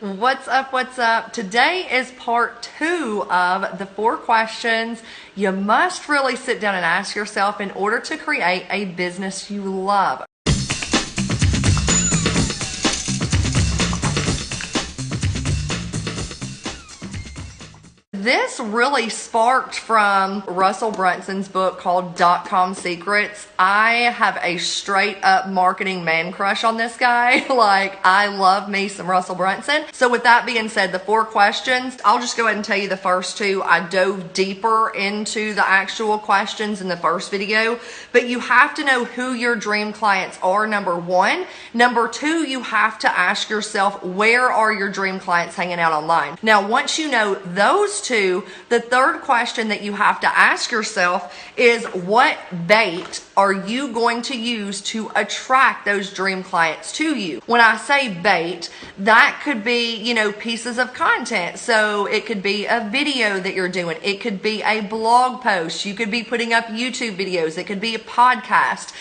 What's up? What's up? Today is part 2 of the 4 questions you must really sit down and ask yourself in order to create a business you love. This really sparked from Russell Brunson's book called Dot-Com Secrets. I have a straight up marketing man crush on this guy. Like, I love me some Russell Brunson. So with that being said, the 4 questions, I'll just go ahead and tell you the first 2. I dove deeper into the actual questions in the first video, but you have to know who your dream clients are, number 1. Number 2, you have to ask yourself, where are your dream clients hanging out online? Now, once you know those 2, the third question that you have to ask yourself is, what bait are you going to use to attract those dream clients to you? When I say bait, that could be, pieces of content. So it could be a video that you're doing. It could be a blog post. You could be putting up YouTube videos. It could be a podcast,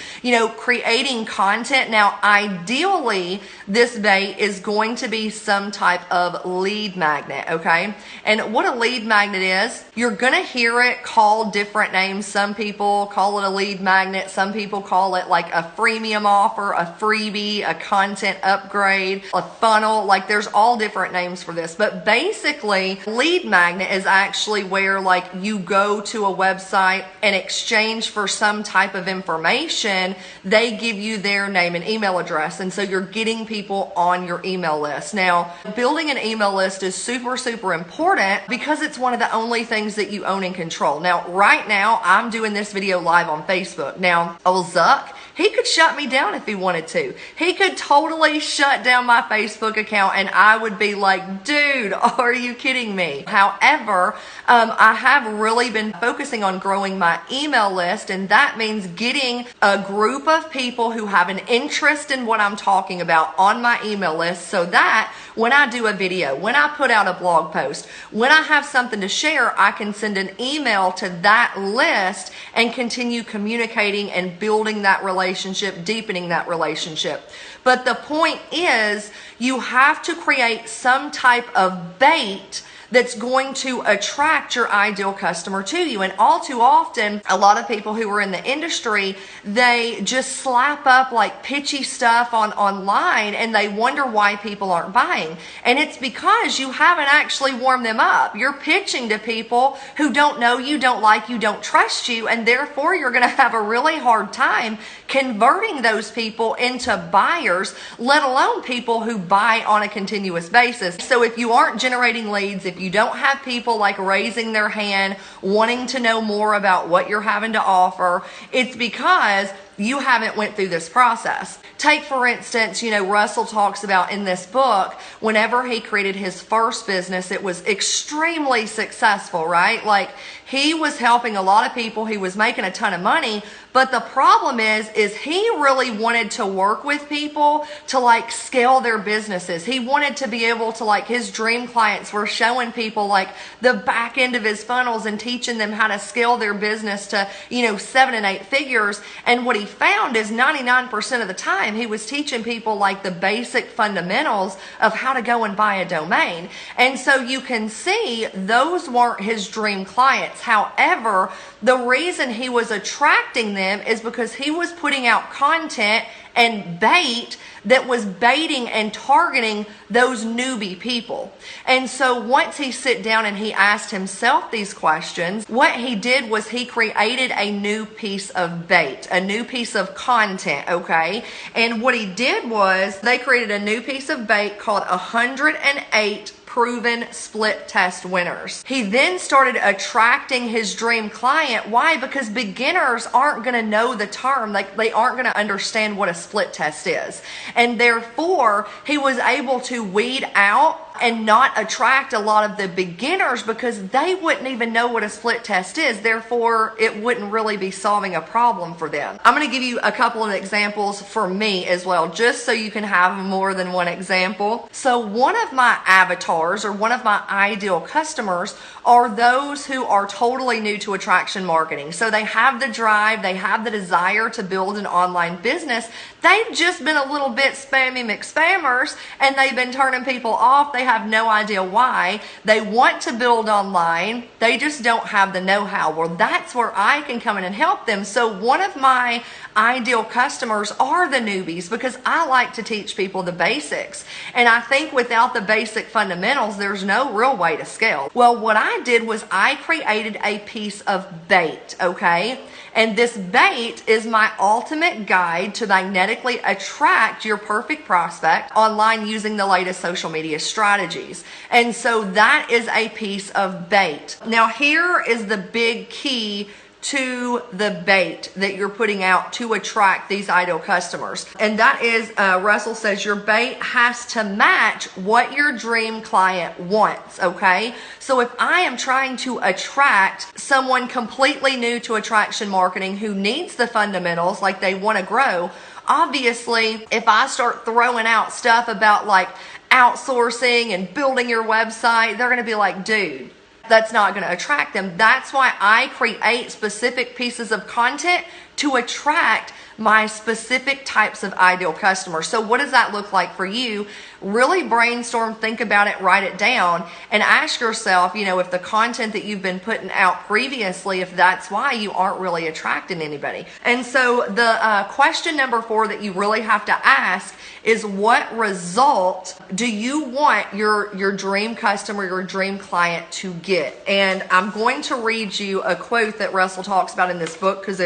creating content. Now, ideally, this bait is going to be some type of lead magnet, okay? And what a lead magnet is, you're going to hear it called different names. Some people call it a lead magnet. Some people call it like a freemium offer, a freebie, a content upgrade, a funnel. Like, there's all different names for this. But basically, lead magnet is actually where like you go to a website and exchange for some type of information. They give you their name and email address. And so you're getting people on your email list. Now, building an email list is super, super important because it's one of the only things that you own and control. Now, right now, I'm doing this video live on Facebook. Now, old Zuck, he could shut me down if he wanted to. He could totally shut down my Facebook account and I would be like, dude, are you kidding me? However, I have really been focusing on growing my email list, and that means getting a group of people who have an interest in what I'm talking about on my email list, so that when I do a video, when I put out a blog post, when I have something to share, I can send an email to that list and continue communicating and building that relationship, deepening that relationship. But the point is, you have to create some type of bait that's going to attract your ideal customer to you. And all too often, a lot of people who are in the industry, they just slap up like pitchy stuff online and they wonder why people aren't buying. And it's because you haven't actually warmed them up. You're pitching to people who don't know you, don't like you, don't trust you, and therefore you're going to have a really hard time converting those people into buyers, let alone people who buy on a continuous basis. So if you aren't generating leads, if you don't have people like raising their hand, wanting to know more about what you're having to offer, it's because you haven't went through this process. Take, for instance, Russell talks about in this book, whenever he created his first business, it was extremely successful, right? Like, he was helping a lot of people. He was making a ton of money. But the problem is he really wanted to work with people to like scale their businesses. He wanted to be able to, like, his dream clients were showing people like the back end of his funnels and teaching them how to scale their business to, 7 and 8 figures. And what he found is 99% of the time he was teaching people like the basic fundamentals of how to go and buy a domain. And so you can see those weren't his dream clients. However, the reason he was attracting them is because he was putting out content and bait that was baiting and targeting those newbie people. And so once he sat down and he asked himself these questions, what he did was he created a new piece of bait, a new piece of content, okay? And what he did was they created a new piece of bait called 108 proven split test winners. He then started attracting his dream client. Why? Because beginners aren't going to know the term. Like, they aren't going to understand what a split test is. And therefore, he was able to weed out and not attract a lot of the beginners because they wouldn't even know what a split test is. Therefore, it wouldn't really be solving a problem for them. I'm going to give you a couple of examples for me as well, just so you can have more than one example. So one of my avatars or one of my ideal customers are those who are totally new to attraction marketing. So they have the drive, they have the desire to build an online business. They've just been a little bit spammy McSpammers, and they've been turning people off. They have no idea why. They want to build online. They just don't have the know-how. Well, that's where I can come in and help them. So one of my ideal customers are the newbies, because I like to teach people the basics. And I think without the basic fundamentals, there's no real way to scale. Well, what I did was I created a piece of bait, okay? And this bait is my ultimate guide to magnetically attract your perfect prospect online using the latest social media strategies. And so that is a piece of bait. Now, here is the big key to the bait that you're putting out to attract these ideal customers. And that is, Russell says, your bait has to match what your dream client wants, okay? So if I am trying to attract someone completely new to attraction marketing who needs the fundamentals, like they want to grow, obviously, if I start throwing out stuff about like outsourcing and building your website, they're going to be like, dude, that's not going to attract them. That's why I create specific pieces of content to attract my specific types of ideal customers. So what does that look like for you? Really brainstorm, think about it, write it down, and ask yourself, if the content that you've been putting out previously, if that's why you aren't really attracting anybody. And so the question number 4 that you really have to ask is, what result do you want your dream customer, your dream client to get? And I'm going to read you a quote that Russell talks about in this book, because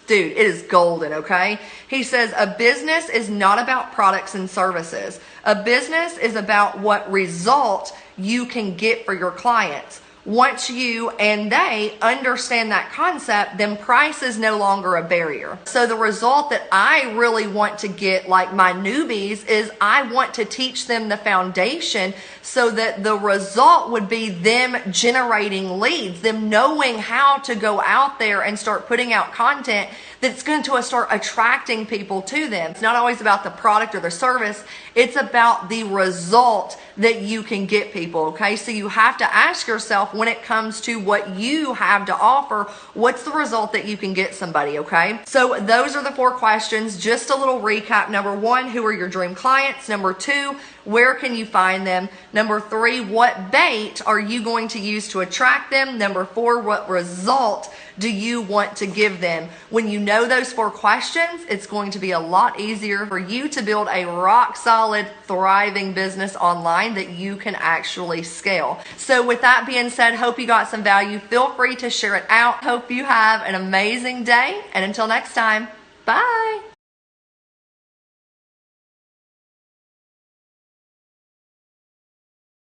dude, it is golden, okay? He says, a business is not about products and services. A business is about what result you can get for your clients. Once you and they understand that concept, then price is no longer a barrier. So the result that I really want to get, like my newbies, is I want to teach them the foundation so that the result would be them generating leads, them knowing how to go out there and start putting out content that's going to start attracting people to them. It's not always about the product or the service. It's about the result that you can get people, okay? So you have to ask yourself, when it comes to what you have to offer, what's the result that you can get somebody, okay? So those are the 4 questions. Just a little recap. Number 1, who are your dream clients? Number 2, where can you find them? Number 3, what bait are you going to use to attract them? Number 4, what result do you want to give them? When you know those 4 questions, it's going to be a lot easier for you to build a rock solid, thriving business online that you can actually scale. So with that being said, hope you got some value. Feel free to share it out. Hope you have an amazing day. And until next time, bye.